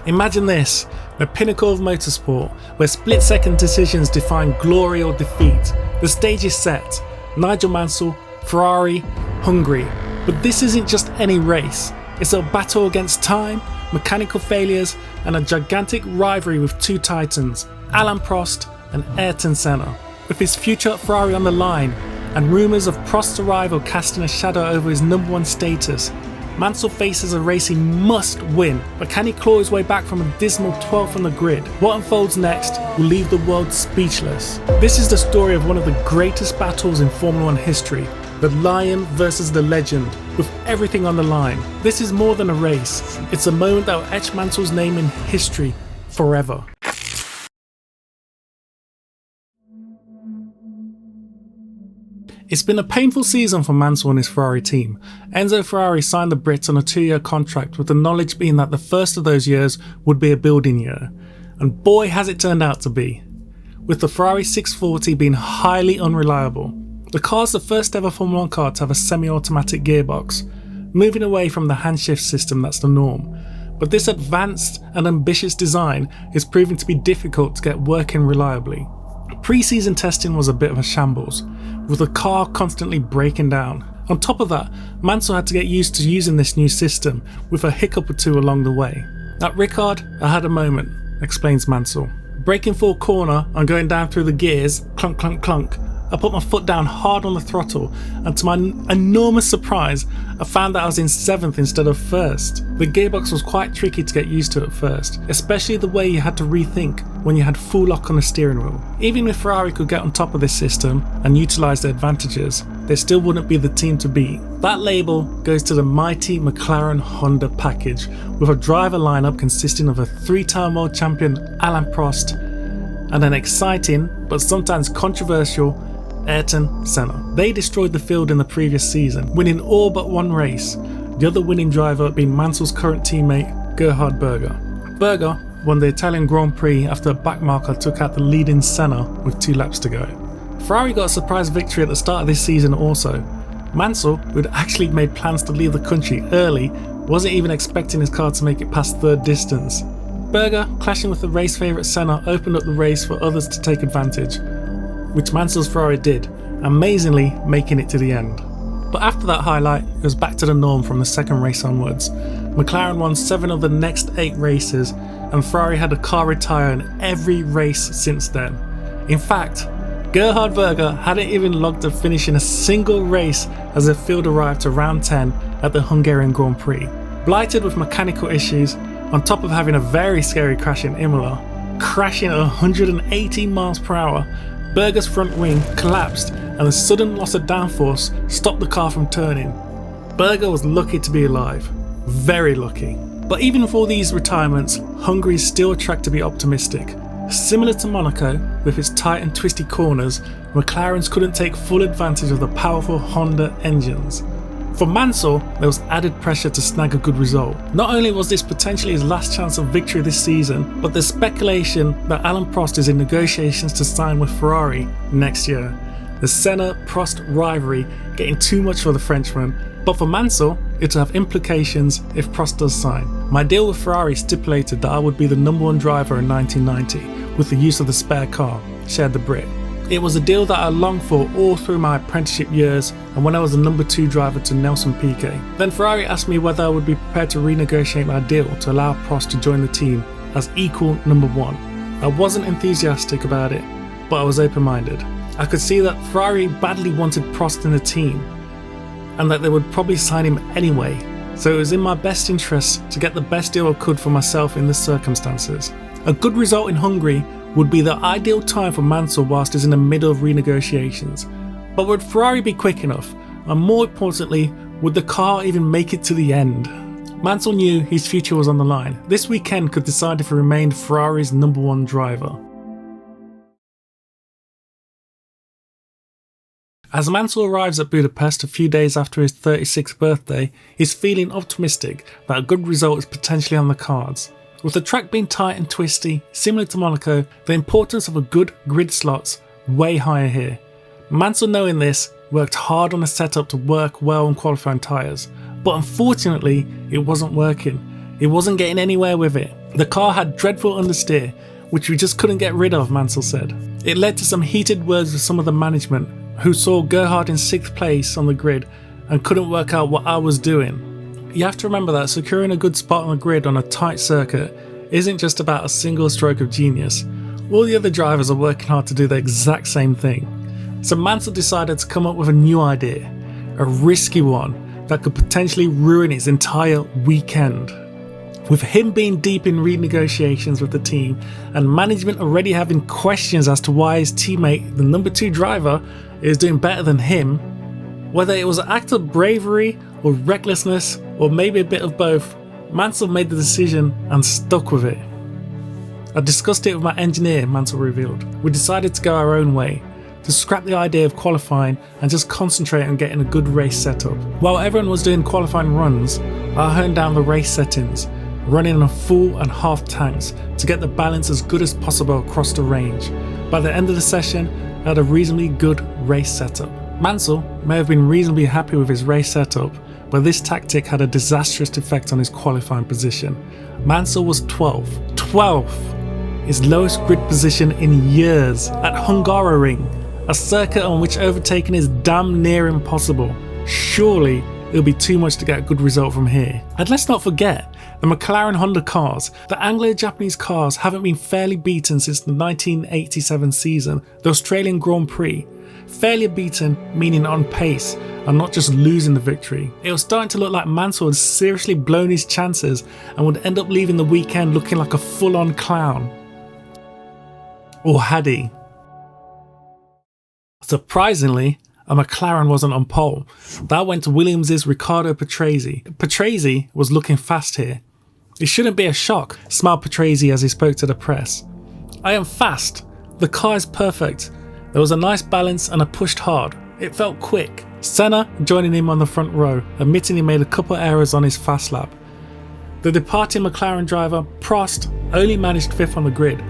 Imagine this, the pinnacle of motorsport, where split-second decisions define glory or defeat. The stage is set. Nigel Mansell, Ferrari, Hungary. But this isn't just any race. It's a battle against time, mechanical failures, and a gigantic rivalry with two titans, Alain Prost and Ayrton Senna. With his future at Ferrari on the line, and rumours of Prost's arrival casting a shadow over his #1 status, Mansell faces a race he must win, but can he claw his way back from a dismal 12th on the grid? What unfolds next will leave the world speechless. This is the story of one of the greatest battles in Formula 1 history, the lion versus the legend, with everything on the line. This is more than a race, it's a moment that will etch Mansell's name in history forever. It's been a painful season for Mansell and his Ferrari team. Enzo Ferrari signed the Brits on a 2-year contract, with the knowledge being that the first of those years would be a building year. And boy has it turned out to be. With the Ferrari 640 being highly unreliable. The car's the first ever Formula 1 car to have a semi-automatic gearbox, moving away from the handshift system that's the norm. But this advanced and ambitious design is proving to be difficult to get working reliably. Pre-season testing was a bit of a shambles, with the car constantly breaking down. On top of that, Mansell had to get used to using this new system, with a hiccup or two along the way. At Ricard, I had a moment, explains Mansell. Braking for a corner and going down through the gears, clunk clunk clunk, I put my foot down hard on the throttle, and to my enormous surprise, I found that I was in 7th instead of 1st. The gearbox was quite tricky to get used to at first, especially the way you had to rethink when you had full lock on the steering wheel. Even if Ferrari could get on top of this system and utilise their advantages, they still wouldn't be the team to beat. That label goes to the mighty McLaren Honda package, with a driver lineup consisting of a 3-time world champion Alain Prost and an exciting but sometimes controversial Ayrton Senna. They destroyed the field in the previous season, winning all but one race, the other winning driver being Mansell's current teammate Gerhard Berger. Berger won the Italian Grand Prix after a backmarker took out the leading Senna with 2 laps to go. Ferrari got a surprise victory at the start of this season also. Mansell, who had actually made plans to leave the country early, wasn't even expecting his car to make it past 3rd distance. Berger, clashing with the race favourite Senna, opened up the race for others to take advantage, which Mansell's Ferrari did, amazingly making it to the end. But after that highlight, it was back to the norm from the 2nd race onwards. McLaren won 7 of the next 8 races, and Ferrari had a car retire in every race since then. In fact, Gerhard Berger hadn't even logged a finish in a single race as the field arrived to round 10 at the Hungarian Grand Prix. Blighted with mechanical issues, on top of having a very scary crash in Imola, crashing at 118 miles per hour, Berger's front wing collapsed and the sudden loss of downforce stopped the car from turning. Berger was lucky to be alive. Very lucky. But even with all these retirements, Hungary is still a track to be optimistic. Similar to Monaco, with its tight and twisty corners, McLarens couldn't take full advantage of the powerful Honda engines. For Mansell, there was added pressure to snag a good result. Not only was this potentially his last chance of victory this season, but there's speculation that Alain Prost is in negotiations to sign with Ferrari next year. The Senna-Prost rivalry getting too much for the Frenchman, but for Mansell, it'll have implications if Prost does sign. My deal with Ferrari stipulated that I would be the #1 driver in 1990, with the use of the spare car, shared the Brit. It was a deal that I longed for all through my apprenticeship years and when I was the #2 driver to Nelson Piquet. Then Ferrari asked me whether I would be prepared to renegotiate my deal to allow Prost to join the team as equal #1. I wasn't enthusiastic about it, but I was open-minded. I could see that Ferrari badly wanted Prost in the team and that they would probably sign him anyway, so it was in my best interest to get the best deal I could for myself in the circumstances. A good result in Hungary would be the ideal time for Mansell whilst he's in the middle of renegotiations. But would Ferrari be quick enough? And more importantly, would the car even make it to the end? Mansell knew his future was on the line. This weekend could decide if he remained Ferrari's #1 driver. As Mansell arrives at Budapest a few days after his 36th birthday, he's feeling optimistic that a good result is potentially on the cards. With the track being tight and twisty, similar to Monaco, the importance of a good grid slot's way higher here. Mansell, knowing this, worked hard on a setup to work well on qualifying tyres, but unfortunately it wasn't working. He wasn't getting anywhere with it. The car had dreadful understeer, which we just couldn't get rid of, Mansell said. It led to some heated words with some of the management, who saw Gerhard in 6th place on the grid and couldn't work out what I was doing. You have to remember that securing a good spot on the grid on a tight circuit isn't just about a single stroke of genius. All the other drivers are working hard to do the exact same thing. So Mansell decided to come up with a new idea, a risky one that could potentially ruin his entire weekend. With him being deep in renegotiations with the team and management already having questions as to why his teammate, the number 2 driver, is doing better than him, whether it was an act of bravery or recklessness or maybe a bit of both, Mansell made the decision and stuck with it. I discussed it with my engineer, Mansell revealed. We decided to go our own way, to scrap the idea of qualifying and just concentrate on getting a good race setup. While everyone was doing qualifying runs, I honed down the race settings, running on full and half tanks to get the balance as good as possible across the range. By the end of the session, I had a reasonably good race setup. Mansell may have been reasonably happy with his race setup, but this tactic had a disastrous effect on his qualifying position. Mansell was 12th, his lowest grid position in years at Hungaroring, a circuit on which overtaking is damn near impossible. Surely it'll be too much to get a good result from here. And let's not forget, the McLaren Honda cars, the Anglo-Japanese cars, haven't been fairly beaten since the 1987 season, the Australian Grand Prix. Fairly beaten meaning on pace and not just losing the victory. It was starting to look like Mansell had seriously blown his chances and would end up leaving the weekend looking like a full-on clown. Or had he? Surprisingly, a McLaren wasn't on pole. That went to Williams' Riccardo Patrese. Patrese was looking fast here. It shouldn't be a shock, smiled Patrese as he spoke to the press. I am fast. The car is perfect. There was a nice balance and I pushed hard. It felt quick. Senna joining him on the front row, admitting he made a couple errors on his fast lap. The departing McLaren driver, Prost, only managed 5th on the grid,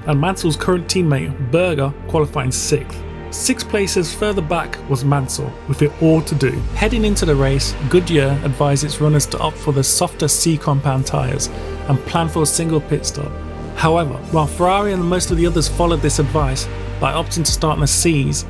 and Mansell's current teammate, Berger, qualifying 6th. 6 places further back was Mansell, with it all to do. Heading into the race, Goodyear advised its runners to opt for the softer C-compound tyres and plan for a single pit stop. However, while Ferrari and most of the others followed this advice by opting to start in the C's,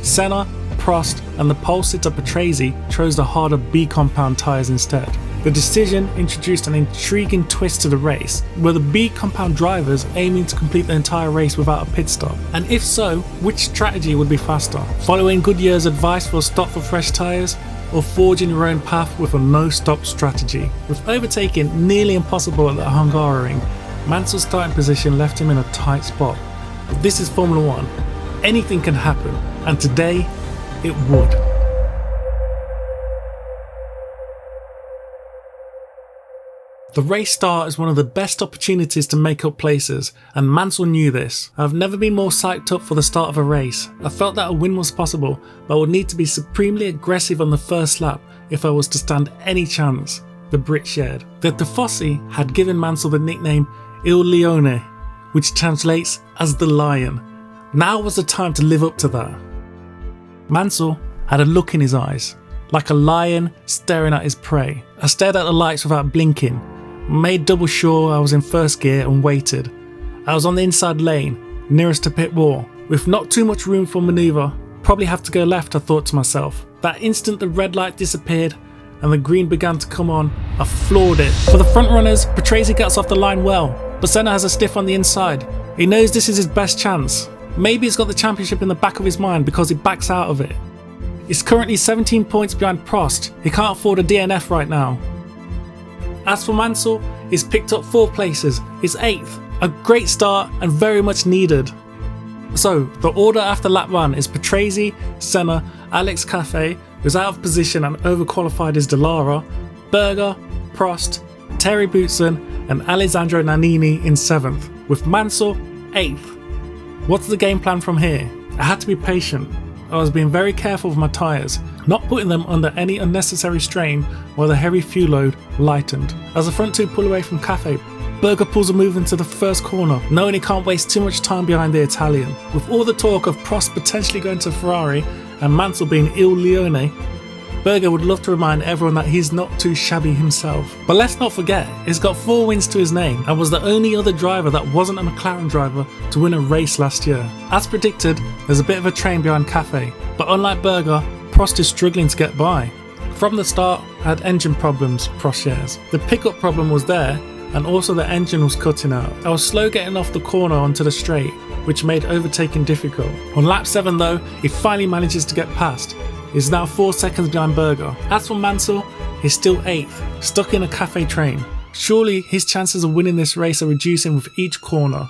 Senna, Prost and the pole sitter Patrese chose the harder B-compound tyres instead. The decision introduced an intriguing twist to the race, were the B-compound drivers aiming to complete the entire race without a pit stop? And if so, which strategy would be faster? Following Goodyear's advice for a stop for fresh tyres, or forging your own path with a no-stop strategy? With overtaking nearly impossible at the Hungaroring, Mansell's starting position left him in a tight spot. But this is Formula 1. Anything can happen, and today, it would. The race start is one of the best opportunities to make up places, and Mansell knew this. I've never been more psyched up for the start of a race. I felt that a win was possible, but I would need to be supremely aggressive on the first lap if I was to stand any chance, the Brit shared. The Tifosi had given Mansell the nickname Il Leone, which translates as the Lion. Now was the time to live up to that. Mansell had a look in his eyes, like a lion staring at his prey. I stared at the lights without blinking, made double sure I was in first gear and waited. I was on the inside lane, nearest to pit wall, with not too much room for manoeuvre. Probably have to go left, I thought to myself. That instant the red light disappeared and the green began to come on, I floored it. For the front runners, Patrese gets off the line well, but Senna has a stiff on the inside. He knows this is his best chance. Maybe he's got the championship in the back of his mind because he backs out of it. He's currently 17 points behind Prost. He can't afford a DNF right now. As for Mansell, he's picked up 4 places. He's 8th. A great start and very much needed. So, the order after lap 1 is Patrese, Senna, Alex Cafe, who's out of position and overqualified as Dallara, Berger, Prost, Terry Boutsen and Alessandro Nannini in 7th, with Mansell 8th. What's the game plan from here? I had to be patient. I was being very careful with my tyres, not putting them under any unnecessary strain while the heavy fuel load lightened. As the front 2 pull away from Cafe, Berger pulls a move into the first corner, knowing he can't waste too much time behind the Italian. With all the talk of Prost potentially going to Ferrari and Mansell being Il Leone, Berger would love to remind everyone that he's not too shabby himself. But let's not forget, he's got 4 wins to his name and was the only other driver that wasn't a McLaren driver to win a race last year. As predicted, there's a bit of a train behind Cafe, but unlike Berger, Prost is struggling to get by. From the start, I had engine problems, Prost shares. The pickup problem was there, and also the engine was cutting out. I was slow getting off the corner onto the straight, which made overtaking difficult. On lap 7 though, he finally manages to get past. He's now 4 seconds behind Berger. As for Mansell, he's still 8th, stuck in a Cafe train. Surely his chances of winning this race are reducing with each corner.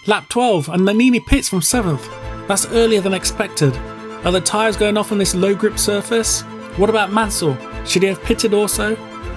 Lap 12 and Nannini pits from 7th. That's earlier than expected. Are the tyres going off on this low grip surface? What about Mansell? Should he have pitted also?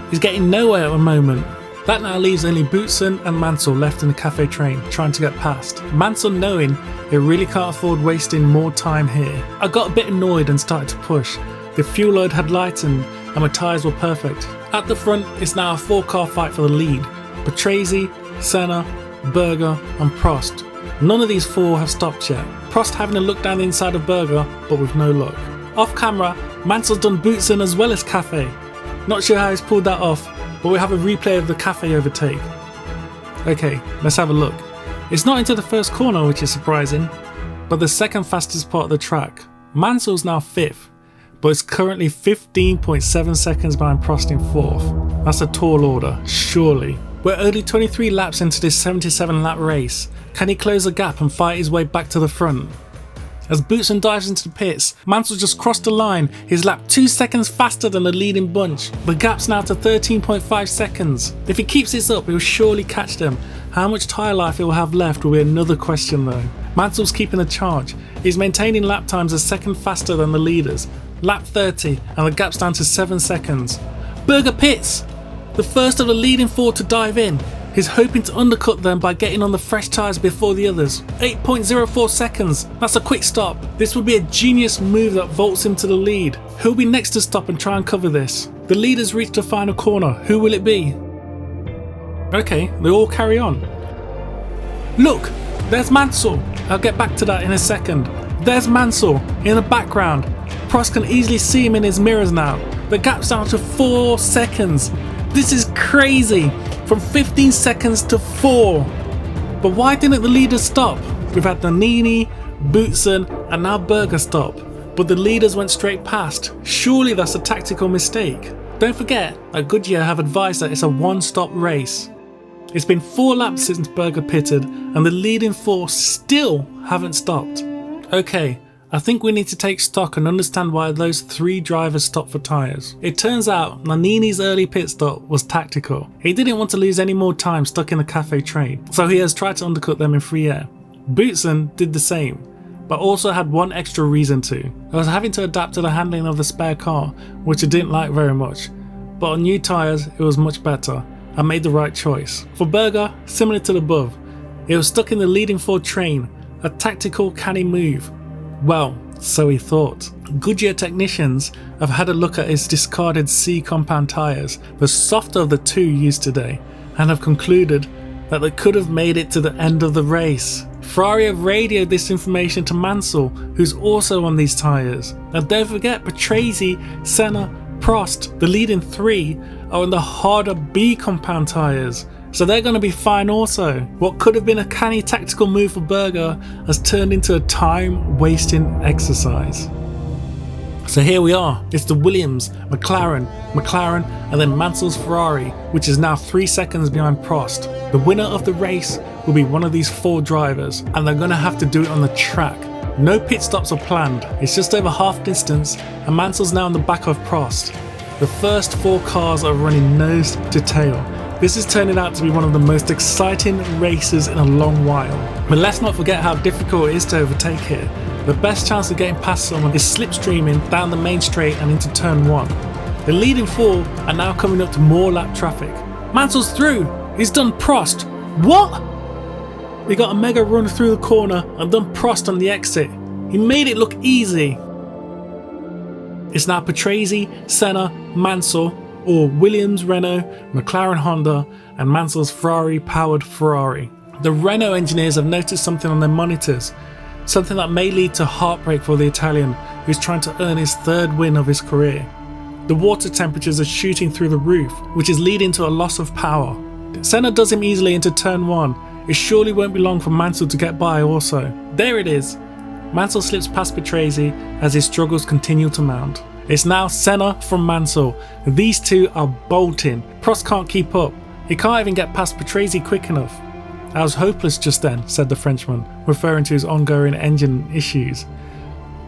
He's getting nowhere at the moment. That now leaves only Boutsen and Mansell left in the Cafe train, trying to get past. Mansell knowing he really can't afford wasting more time here. I got a bit annoyed and started to push. The fuel load had lightened and my tyres were perfect. At the front, it's now a 4-car fight for the lead. Patrese, Senna, Berger and Prost. None of these 4 have stopped yet. Prost having a look down the inside of Berger, but with no luck. Off camera, Mansell's done Boutsen as well as Cafe. Not sure how he's pulled that off, but we have a replay of the Cafe overtake. Okay, let's have a look. It's not into the first corner, which is surprising, but the second fastest part of the track. Mansell's now 5th, but is currently 15.7 seconds behind Prost in 4th. That's a tall order, surely. We're only 23 laps into this 77 lap race. Can he close the gap and fight his way back to the front? As Boutsen dives into the pits, Mansell just crossed the line. His lap 2 seconds faster than the leading bunch. The gap's now to 13.5 seconds. If he keeps this up, he'll surely catch them. How much tyre life he will have left will be another question though. Mansell's keeping the charge. He's maintaining lap times a second faster than the leaders. Lap 30 and the gap's down to 7 seconds. Berger pits! The first of the leading 4 to dive in. He's hoping to undercut them by getting on the fresh tyres before the others. 8.04 seconds, that's a quick stop. This would be a genius move that vaults him to the lead. Who'll be next to stop and try and cover this? The leaders reach the final corner, who will it be? Okay, they all carry on. Look, there's Mansell. I'll get back to that in a second. There's Mansell in the background. Prost can easily see him in his mirrors now. The gap's down to 4 seconds. This is crazy. From 15 seconds to 4. But why didn't the leaders stop? We've had Nannini, Boutsen and now Berger stop. But the leaders went straight past. Surely that's a tactical mistake. Don't forget that Goodyear have advised that it's a one-stop race. It's been 4 laps since Berger pitted and the leading 4 still haven't stopped. Okay, I think we need to take stock and understand why those 3 drivers stopped for tyres. It turns out Nannini's early pit stop was tactical. He didn't want to lose any more time stuck in the Cafe train, so he has tried to undercut them in free air. Boutsen did the same, but also had one extra reason to. I was having to adapt to the handling of the spare car, which I didn't like very much, but on new tyres it was much better. I made the right choice. For Berger, similar to the above, he was stuck in the leading 4 train, a tactical canny move. Well, so he thought. Goodyear technicians have had a look at his discarded C compound tyres, the softer of the 2 used today, and have concluded that they could have made it to the end of the race. Ferrari have radioed this information to Mansell, who's also on these tyres. And don't forget, Patrese, Senna, Prost, the leading 3, are on the harder B compound tyres, so they're going to be fine also. What could have been a canny tactical move for Berger has turned into a time-wasting exercise. So here we are, it's the Williams, McLaren, and then Mansell's Ferrari, which is now 3 seconds behind Prost. The winner of the race will be one of these 4 drivers, and they're going to have to do it on the track. No pit stops are planned, it's just over half distance, and Mansell's now in the back of Prost. The first 4 cars are running nose to tail. This is turning out to be one of the most exciting races in a long while. But let's not forget how difficult it is to overtake here. The best chance of getting past someone is slipstreaming down the main straight and into turn 1. The leading 4 are now coming up to more lap traffic. Mansell's through! He's done Prost! What? He got a mega run through the corner and done Prost on the exit. He made it look easy. It's now Patrese, Senna, Mansell, or Williams, Renault, McLaren, Honda, and Mansell's Ferrari-powered Ferrari. The Renault engineers have noticed something on their monitors, something that may lead to heartbreak for the Italian, who's trying to earn his third win of his career. The water temperatures are shooting through the roof, which is leading to a loss of power. Senna does him easily into turn 1. It surely won't be long for Mansell to get by also. There it is. Mansell slips past Patrese as his struggles continue to mount. It's now Senna from Mansell. These two are bolting. Prost can't keep up. He can't even get past Patrese quick enough. "I was hopeless just then," said the Frenchman, referring to his ongoing engine issues.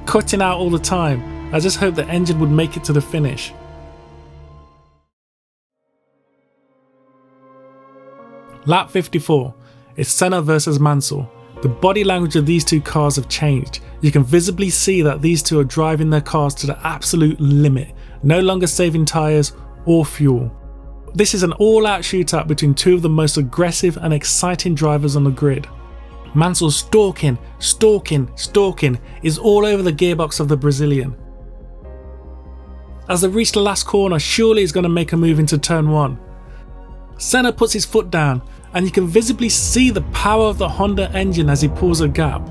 "Cutting out all the time. I just hoped the engine would make it to the finish." Lap 54. It's Senna versus Mansell. The body language of these two cars have changed. You can visibly see that these two are driving their cars to the absolute limit, no longer saving tyres or fuel. This is an all-out shootout between two of the most aggressive and exciting drivers on the grid. Mansell's stalking, is all over the gearbox of the Brazilian. As they reach the last corner, surely he's going to make a move into turn 1. Senna puts his foot down, and you can visibly see the power of the Honda engine as he pulls a gap.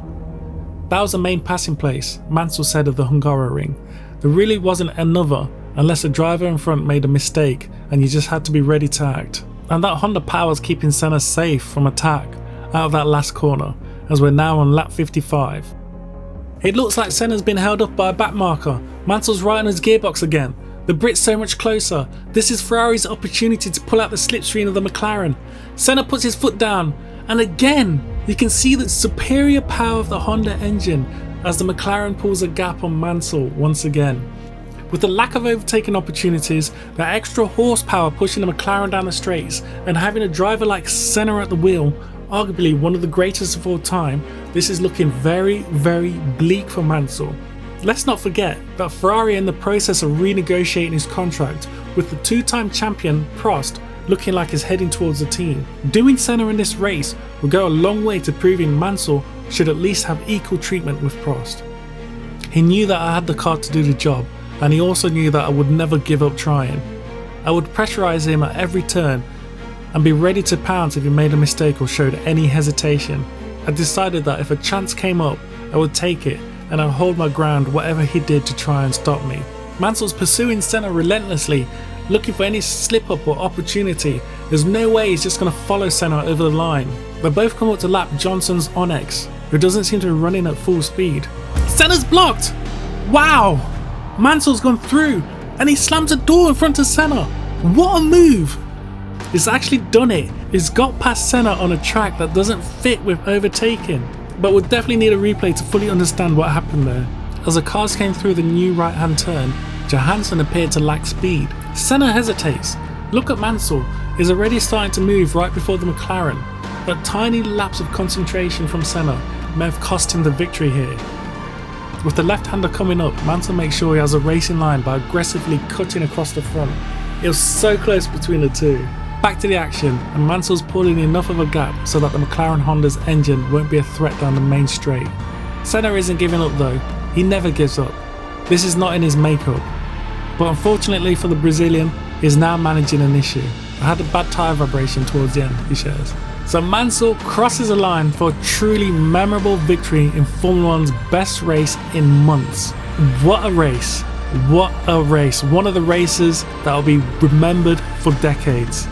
"That was the main passing place," Mansell said of the Hungaroring. "There really wasn't another unless the driver in front made a mistake and you just had to be ready to act." And that Honda power is keeping Senna safe from attack out of that last corner, as we're now on lap 55. It looks like Senna's been held up by a back marker. Mansell's right on his gearbox again. The Brit's so much closer. This is Ferrari's opportunity to pull out the slipstream of the McLaren. Senna puts his foot down, and again you can see the superior power of the Honda engine as the McLaren pulls a gap on Mansell once again. With the lack of overtaking opportunities, the extra horsepower pushing the McLaren down the straights, and having a driver like Senna at the wheel, arguably one of the greatest of all time, this is looking very, very bleak for Mansell. Let's not forget that Ferrari are in the process of renegotiating his contract, with the two-time champion Prost looking like he's heading towards the team. Doing Senna in this race will go a long way to proving Mansell should at least have equal treatment with Prost. He knew that I had the car to do the job, and he also knew that I would never give up trying. I would pressurise him at every turn and be ready to pounce if he made a mistake or showed any hesitation. I decided that if a chance came up, I would take it, and I'll hold my ground whatever he did to try and stop me. Mansell's pursuing Senna relentlessly, looking for any slip up or opportunity. There's no way he's just going to follow Senna over the line. They both come up to lap Johnson's Onyx, who doesn't seem to be running at full speed. Senna's blocked! Wow! Mansell's gone through, and he slams a door in front of Senna. What a move! He's actually done it. He's got past Senna on a track that doesn't fit with overtaking. But we'll definitely need a replay to fully understand what happened there. As the cars came through the new right hand turn, Johansson appeared to lack speed. Senna hesitates. Look at Mansell, he's already starting to move right before the McLaren. That tiny lapse of concentration from Senna may have cost him the victory here. With the left-hander coming up, Mansell makes sure he has a racing line by aggressively cutting across the front. It was so close between the two. Back to the action, and Mansell's pulling enough of a gap so that the McLaren Honda's engine won't be a threat down the main straight. Senna isn't giving up though. He never gives up. This is not in his makeup. But unfortunately for the Brazilian, he's now managing an issue. I had a bad tyre vibration towards the end, he shares. So Mansell crosses a line for a truly memorable victory in Formula 1's best race in months. What a race! What a race! One of the races that will be remembered for decades.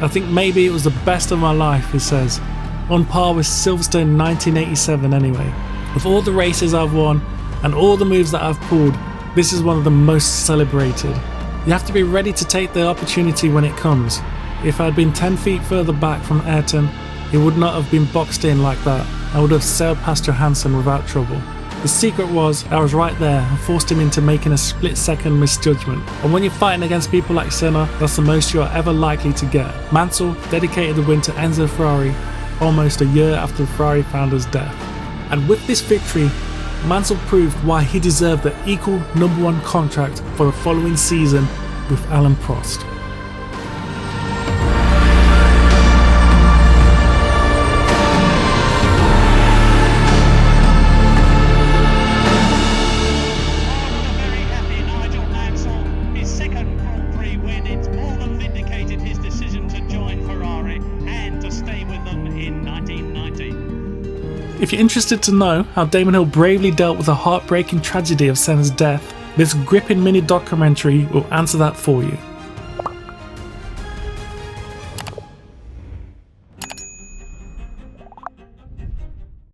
I think maybe it was the best of my life, he says. On par with Silverstone 1987 anyway. With all the races I've won and all the moves that I've pulled, this is one of the most celebrated. You have to be ready to take the opportunity when it comes. If I had been 10 feet further back from Ayrton, he would not have been boxed in like that. I would have sailed past Johansson without trouble. The secret was I was right there and forced him into making a split-second misjudgment. And when you're fighting against people like Senna, that's the most you're ever likely to get. Mansell dedicated the win to Enzo Ferrari almost a year after the Ferrari founder's death. And with this victory, Mansell proved why he deserved the equal #1 contract for the following season with Alain Prost. Very happy Nigel Mansell, his second Grand Prix win. It's more than vindicated his decision to join Ferrari and to stay with them in 1990. If you're interested to know how Damon Hill bravely dealt with the heartbreaking tragedy of Senna's death, this gripping mini documentary will answer that for you.